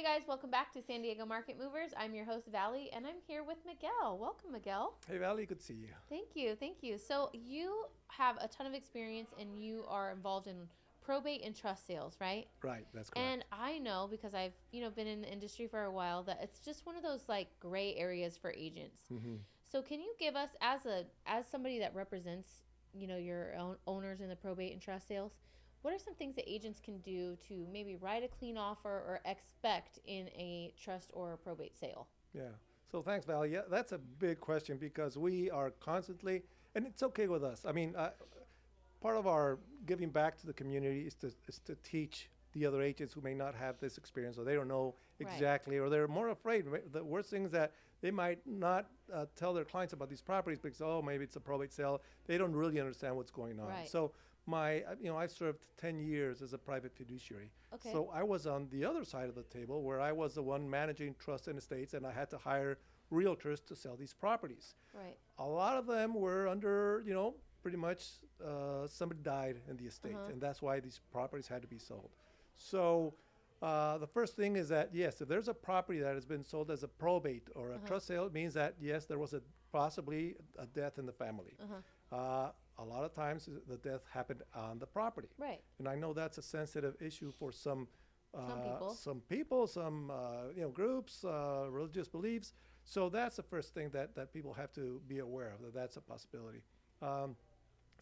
Hey guys, welcome back to San Diego Market Movers. I'm your host, Valley, and I'm here with Miguel. Welcome, Miguel. Hey, Valley, good to see you. Thank you, thank you. So you have a ton of experience and you are involved in probate and trust sales, right? Right, that's And correct. I know because I've, been in the industry for a while that it's just one of those like gray areas for agents. Hmm. So can you give us as somebody that represents, your own owners in the probate and trust sales, what are some things that agents can do to maybe write a clean offer or expect in a trust or a probate sale? Yeah. So thanks, Valley. Yeah, that's a big question because we are constantly, and it's okay with us. I mean, part of our giving back to the community is to teach the other agents who may not have this experience or they don't know Right. exactly or they're more afraid. The worst thing is that they might not tell their clients about these properties because, oh, maybe it's a probate sale. They don't really understand what's going on. Right. So I served 10 years as a private fiduciary. Okay. So I was on the other side of the table where I was the one managing trust and estates and I had to hire realtors to sell these properties. Right. A lot of them were under, pretty much somebody died in the estate, Uh-huh. and that's why these properties had to be sold. So the first thing is that, yes, if there's a property that has been sold as a probate or a Uh-huh. trust sale, it means that, yes, there was possibly a death in the family. Uh-huh. A lot of times the death happened on the property. Right. And I know that's a sensitive issue for Some people. groups, religious beliefs. So that's the first thing that people have to be aware of, that that's a possibility. Um,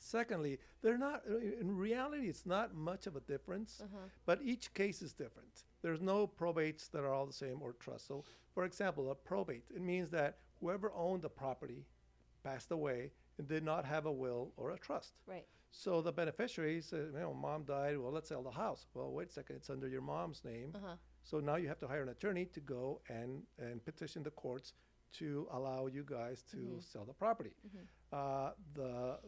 Secondly, they're not, in reality, it's not much of a difference, Uh-huh. but each case is different. There's no probates that are all the same or trust. So, for example, a probate, it means that whoever owned the property passed away and did not have a will or a trust. Right. So the beneficiary said, mom died, well, let's sell the house. Well, wait a second, it's under your mom's name. Uh-huh. So now you have to hire an attorney to go and petition the courts to allow you guys to Mhm. sell the property. Mhm.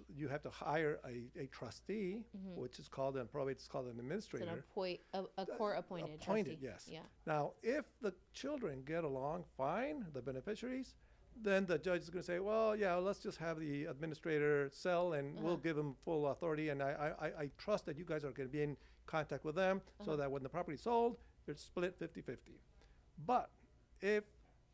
You have to hire a trustee, Mhm. which is called in probate, it's called an It's administrator. a court appointed Appointed, trustee. yes. Yeah. Now, if the children get along fine, the beneficiaries, then the judge is going to say, well, yeah, let's just have the administrator sell and we'll Uh-huh. give them full authority. And I trust that you guys are going to be in contact with them so Uh-huh. that when the property is sold, it's split 50-50. But if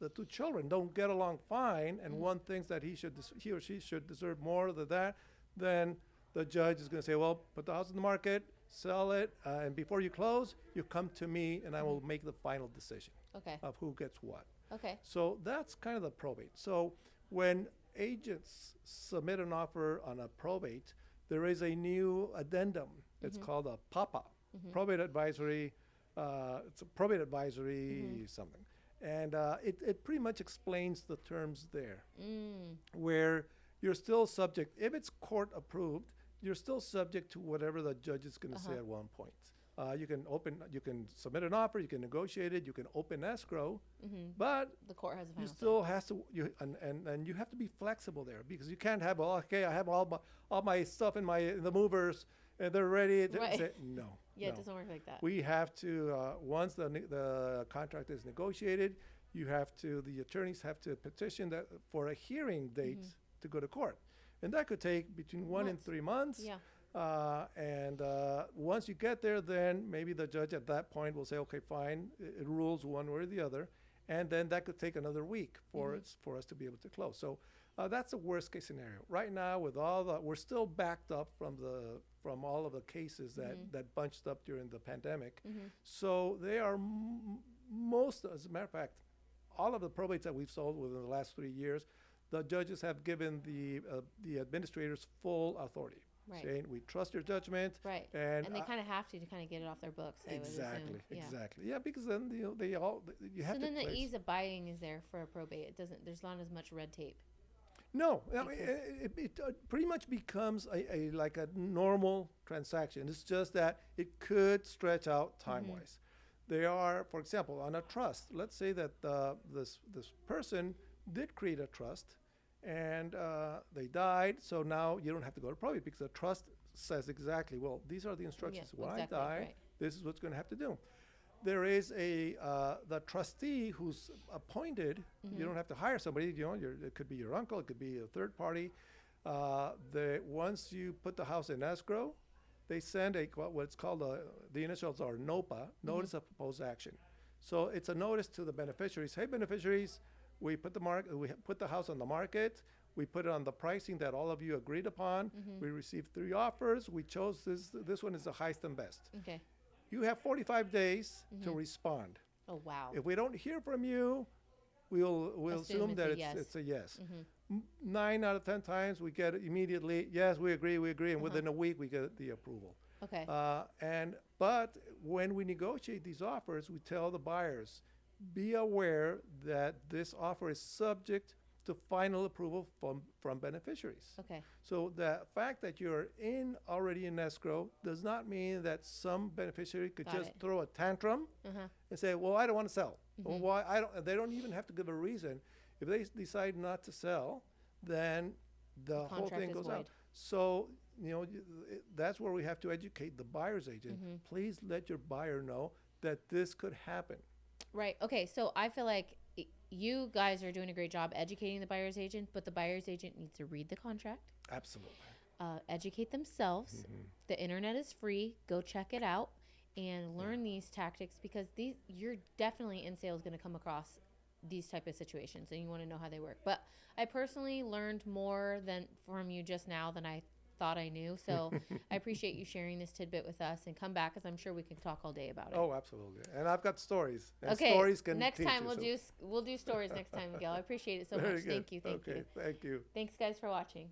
the two children don't get along fine and Mhm. one thinks that he or she should deserve more than that, then the judge is going to say, well, put the house in the market, sell it, and before you close, you come to me and I will make the final decision Okay. of who gets what. Okay. So that's kind of the probate. So when agents submit an offer on a probate, there is a new addendum. It's Mhm. called a PAPA, Mhm. probate advisory. It's a probate advisory Mhm. something, and it pretty much explains the terms there, Mm. where you're still subject. If it's court approved, you're still subject to whatever the judge is going to say Uh-huh. at one point. You can submit an offer, you can negotiate it, you can open escrow, Mhm. but The court has a you final say. still has to and you have to be flexible there because you can't have, well, okay, I have all my stuff in the movers and they're ready to Right. say no. Yeah, it no. doesn't work like that. We have to once the contract is negotiated, the attorneys have to petition that for a hearing date Mhm. to go to court, and that could take between 1 and Months. 3 months. Yeah. And once you get there, then maybe the judge at that point will say, okay, fine, it rules one way or the other. And then that could take another week Mhm. for us to be able to close. So that's the worst case scenario. Right now, we're still backed up from all of the cases Mhm. that bunched up during the pandemic. Mhm. So they are as a matter of fact, all of the probates that we've sold within the last 3 years, the judges have given the administrators full authority, Right. saying we trust your judgment. Right. And And they kind of have to kind of get it off their books, I would exactly, assume. Yeah. exactly, yeah, because then you have So to then the place. ease of buying is there for a probate. There's not as much red tape. No, I mean, Because- it pretty much becomes a like a normal transaction. It's just that it could stretch out Mm-hmm. time-wise. They are, for example, on a trust. Let's say that this person did create a trust, and they died. So now you don't have to go to probate because the trust says exactly, well, these are the instructions. When exactly, I die, right. this is what's going to have to do. There is the trustee who's appointed. Mhm. You don't have to hire somebody. It could be your uncle. It could be a third party. Once you put the house in escrow, they send what's called the initials are NOPA, Notice of Proposed Action. So it's a notice to the beneficiaries. Hey, beneficiaries, we put the house on the market. We put it on the pricing that all of you agreed upon. We received 3 offers. We chose this. This one is the highest and best. Okay. You have 45 days to respond. Oh, wow. If we don't hear from you, we'll assume that it's a yes. 9 out of 10 times we get it immediately, yes, we agree, and within a week we get the approval. Okay. But when we negotiate these offers, we tell the buyers, be aware that this offer is subject to final approval from beneficiaries. Okay. So the fact that you're already in escrow does not mean that some beneficiary could just throw a tantrum and say, well, I don't want to sell. Or why they don't even have to give a reason. If they decide not to sell, then the whole thing goes out. So, that's where we have to educate the buyer's agent. Please let your buyer know that this could happen. Right. Okay. So I feel like you guys are doing a great job educating the buyer's agent, but the buyer's agent needs to read the contract. Absolutely. Educate themselves. The internet is free. Go check it out and learn these tactics, because you're definitely in sales going to come across these type of situations, and you want to know how they work. But I personally learned more from you just now than I thought I knew. So I appreciate you sharing this tidbit with us, and come back, because I'm sure we can talk all day about it. Oh, absolutely. And I've got stories. And okay. Stories can next teach time you, we'll do stories next time, Miguel. I appreciate it so Very much. good. Thank you. Thank you. Thanks, guys, for watching.